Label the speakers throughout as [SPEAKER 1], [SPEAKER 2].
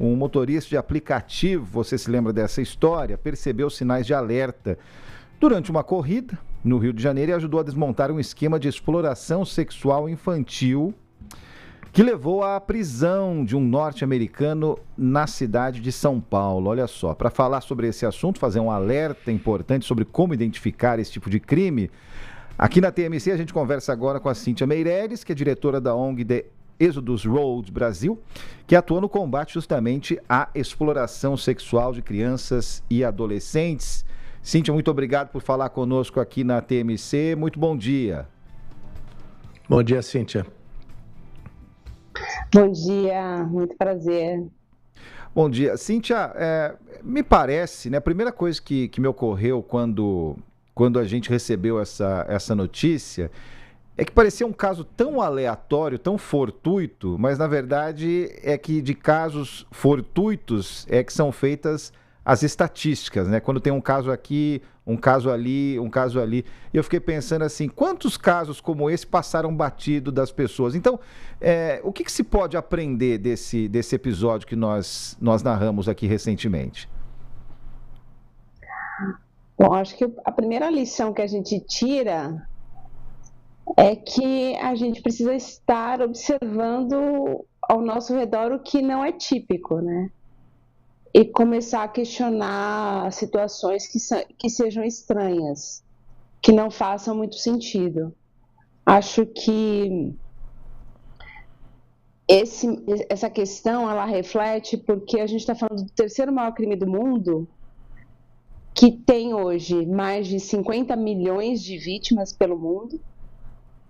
[SPEAKER 1] Um motorista de aplicativo, você se lembra dessa história, percebeu sinais de alerta durante uma corrida no Rio de Janeiro e ajudou a desmontar um esquema de exploração sexual infantil que levou à prisão de um norte-americano na cidade de São Paulo. Olha só, para falar sobre esse assunto, fazer um alerta importante sobre como identificar esse tipo de crime, aqui na TMC a gente conversa agora com a Cíntia Meireles, que é diretora da ONG The Exodus Road Brasil, que atua no combate justamente à exploração sexual de crianças e adolescentes. Cíntia, muito obrigado por falar conosco aqui na TMC. Muito bom dia.
[SPEAKER 2] Bom dia, Cíntia.
[SPEAKER 3] Bom dia, muito prazer.
[SPEAKER 1] Bom dia. Cíntia, me parece, né, a primeira coisa que me ocorreu quando a gente recebeu essa notícia é que parecia um caso tão aleatório, tão fortuito, mas na verdade é que de casos fortuitos é que são feitas as estatísticas, né? Quando tem um caso aqui, um caso ali, um caso ali. E eu fiquei pensando assim, quantos casos como esse passaram batido das pessoas? Então, o que se pode aprender desse episódio que nós narramos aqui recentemente?
[SPEAKER 3] Bom, acho que a primeira lição que a gente tira é que a gente precisa estar observando ao nosso redor o que não é típico, né? E começar a questionar situações que sejam estranhas, que não façam muito sentido. Acho que essa questão, ela reflete porque a gente está falando do terceiro maior crime do mundo, que tem hoje mais de 50 milhões de vítimas pelo mundo,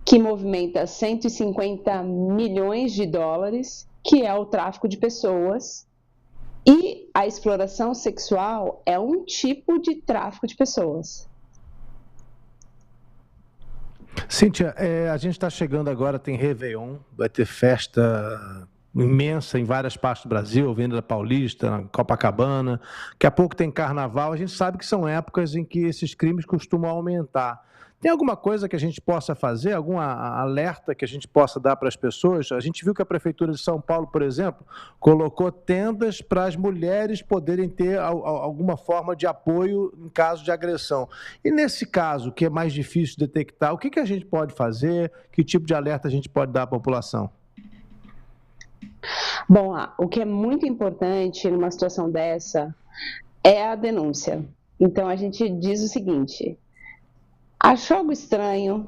[SPEAKER 3] que movimenta 150 milhões de dólares, que é o tráfico de pessoas. E a exploração sexual é um tipo de tráfico de pessoas.
[SPEAKER 2] Cíntia, a gente está chegando agora, tem Réveillon, vai ter festa imensa em várias partes do Brasil, Avenida Paulista, Copacabana, daqui a pouco tem Carnaval, a gente sabe que são épocas em que esses crimes costumam aumentar. Tem alguma coisa que a gente possa fazer, algum alerta que a gente possa dar para as pessoas? A gente viu que a Prefeitura de São Paulo, por exemplo, colocou tendas para as mulheres poderem ter alguma forma de apoio em caso de agressão. E nesse caso, que é mais difícil de detectar, o que a gente pode fazer? Que tipo de alerta a gente pode dar à população?
[SPEAKER 3] Bom, o que é muito importante numa situação dessa é a denúncia. Então, a gente diz o seguinte: achou algo estranho,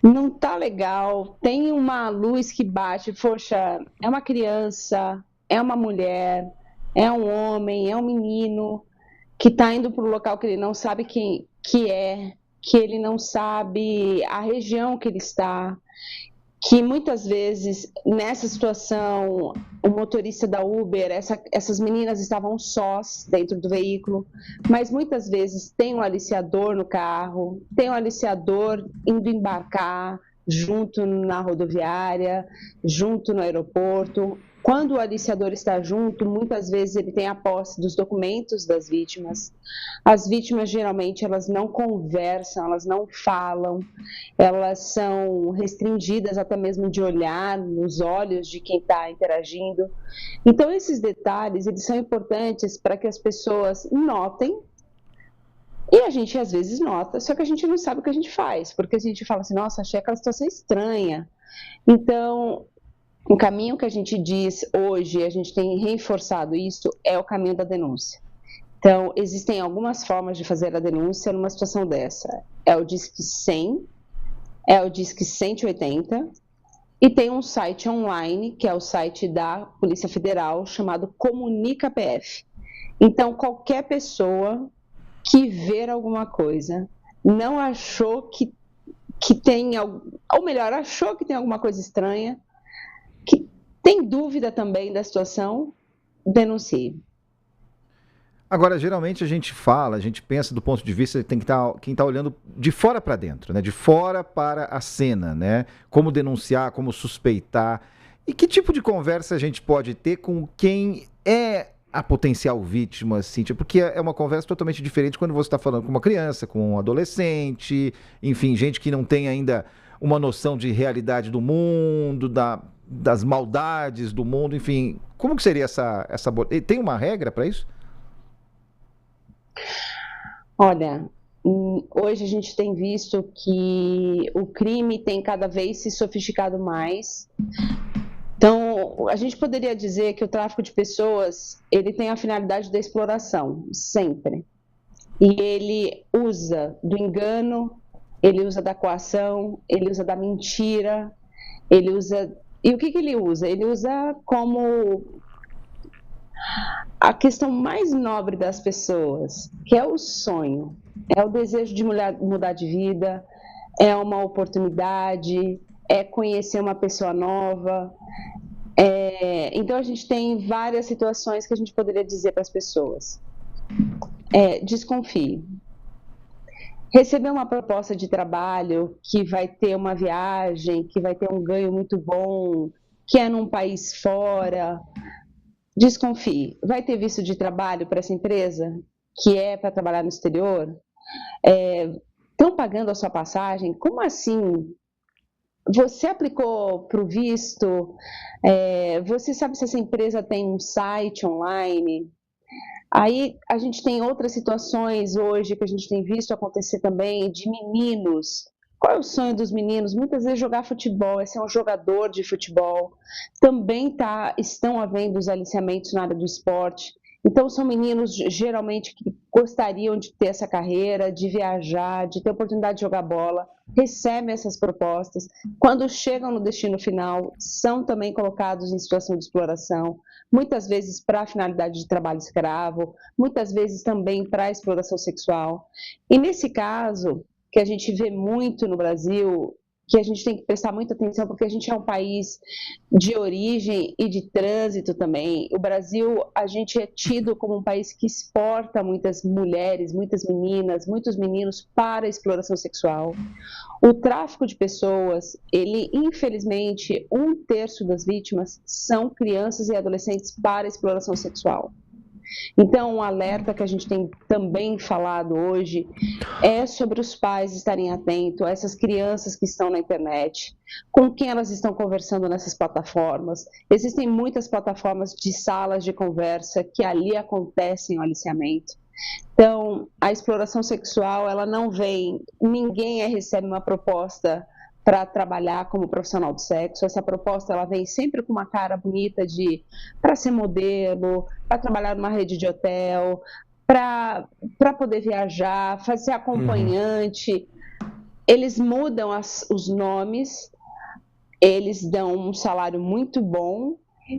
[SPEAKER 3] não tá legal, tem uma luz que bate, poxa, é uma criança, é uma mulher, é um homem, é um menino que está indo para o local que ele não sabe quem que é, que ele não sabe a região que ele está, que muitas vezes, nessa situação, o motorista da Uber, essas meninas estavam sós dentro do veículo, mas muitas vezes tem um aliciador no carro, tem um aliciador indo embarcar junto na rodoviária, junto no aeroporto. Quando o aliciador está junto, muitas vezes ele tem a posse dos documentos das vítimas. As vítimas, geralmente, elas não conversam, elas não falam, elas são restringidas até mesmo de olhar nos olhos de quem está interagindo. Então, esses detalhes, eles são importantes para que as pessoas notem, e a gente, às vezes, nota, só que a gente não sabe o que a gente faz, porque a gente fala assim, nossa, achei aquela situação estranha. Então, o caminho que a gente diz hoje, a gente tem reforçado isso, é o caminho da denúncia. Então, existem algumas formas de fazer a denúncia numa situação dessa. É o Disque 100, é o Disque 180, e tem um site online, que é o site da Polícia Federal, chamado Comunica PF. Então, qualquer pessoa que ver alguma coisa, não achou que tem, ou melhor, achou que tem alguma coisa estranha, que tem dúvida também da situação, denuncie.
[SPEAKER 1] Agora, geralmente a gente pensa do ponto de vista de quem está olhando de fora para dentro, né? De fora para a cena, né? Como denunciar, como suspeitar. E que tipo de conversa a gente pode ter com quem é a potencial vítima, Cíntia? Porque é uma conversa totalmente diferente quando você está falando com uma criança, com um adolescente, enfim, gente que não tem ainda uma noção de realidade do mundo, das maldades do mundo, enfim. Como que seria essa tem uma regra para isso?
[SPEAKER 3] Olha, hoje a gente tem visto que o crime tem cada vez se sofisticado mais. Então, a gente poderia dizer que o tráfico de pessoas, ele tem a finalidade da exploração, sempre. E ele usa do engano, ele usa da coação, ele usa da mentira, ele usa... E o que ele usa? Ele usa como a questão mais nobre das pessoas, que é o sonho, é o desejo de mudar de vida, é uma oportunidade, é conhecer uma pessoa nova. Então, a gente tem várias situações que a gente poderia dizer para as pessoas. Desconfie. Receber uma proposta de trabalho que vai ter uma viagem, que vai ter um ganho muito bom, que é num país fora, desconfie. Vai ter visto de trabalho para essa empresa, que é para trabalhar no exterior? Estão pagando a sua passagem? Como assim? Você aplicou para o visto? Você sabe se essa empresa tem um site online? Aí a gente tem outras situações hoje que a gente tem visto acontecer também de meninos. Qual é o sonho dos meninos? Muitas vezes jogar futebol, é ser um jogador de futebol. Também estão havendo os aliciamentos na área do esporte. Então, são meninos, geralmente, que gostariam de ter essa carreira, de viajar, de ter a oportunidade de jogar bola, recebem essas propostas. Quando chegam no destino final, são também colocados em situação de exploração, muitas vezes para a finalidade de trabalho escravo, muitas vezes também para a exploração sexual. E nesse caso, que a gente vê muito no Brasil, que a gente tem que prestar muita atenção, porque a gente é um país de origem e de trânsito também. O Brasil, a gente é tido como um país que exporta muitas mulheres, muitas meninas, muitos meninos para a exploração sexual. O tráfico de pessoas, ele, infelizmente, 1/3 das vítimas são crianças e adolescentes para a exploração sexual. Então, um alerta que a gente tem também falado hoje é sobre os pais estarem atentos a essas crianças que estão na internet, com quem elas estão conversando nessas plataformas. Existem muitas plataformas de salas de conversa que ali acontecem o aliciamento. Então, a exploração sexual, ela não vem, ninguém recebe uma proposta para trabalhar como profissional de sexo. Essa proposta, ela vem sempre com uma cara bonita para ser modelo, para trabalhar numa rede de hotel, para poder viajar, fazer acompanhante. Eles mudam os nomes, eles dão um salário muito bom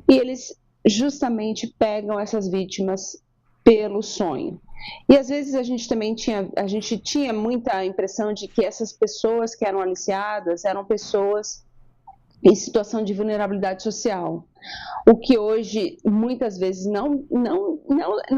[SPEAKER 3] e eles justamente pegam essas vítimas pelo sonho. E às vezes a gente tinha muita impressão de que essas pessoas que eram aliciadas eram pessoas em situação de vulnerabilidade social. O que hoje, muitas vezes, não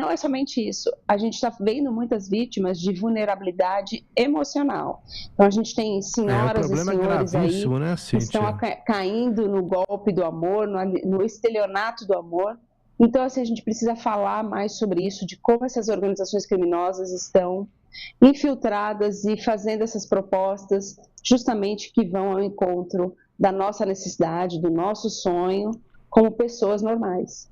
[SPEAKER 3] é somente isso. A gente está vendo muitas vítimas de vulnerabilidade emocional. Então, a gente tem senhoras e senhores aí,
[SPEAKER 2] né,
[SPEAKER 3] que estão caindo no golpe do amor, no estelionato do amor. Então, assim, a gente precisa falar mais sobre isso, de como essas organizações criminosas estão infiltradas e fazendo essas propostas justamente que vão ao encontro da nossa necessidade, do nosso sonho, como pessoas normais.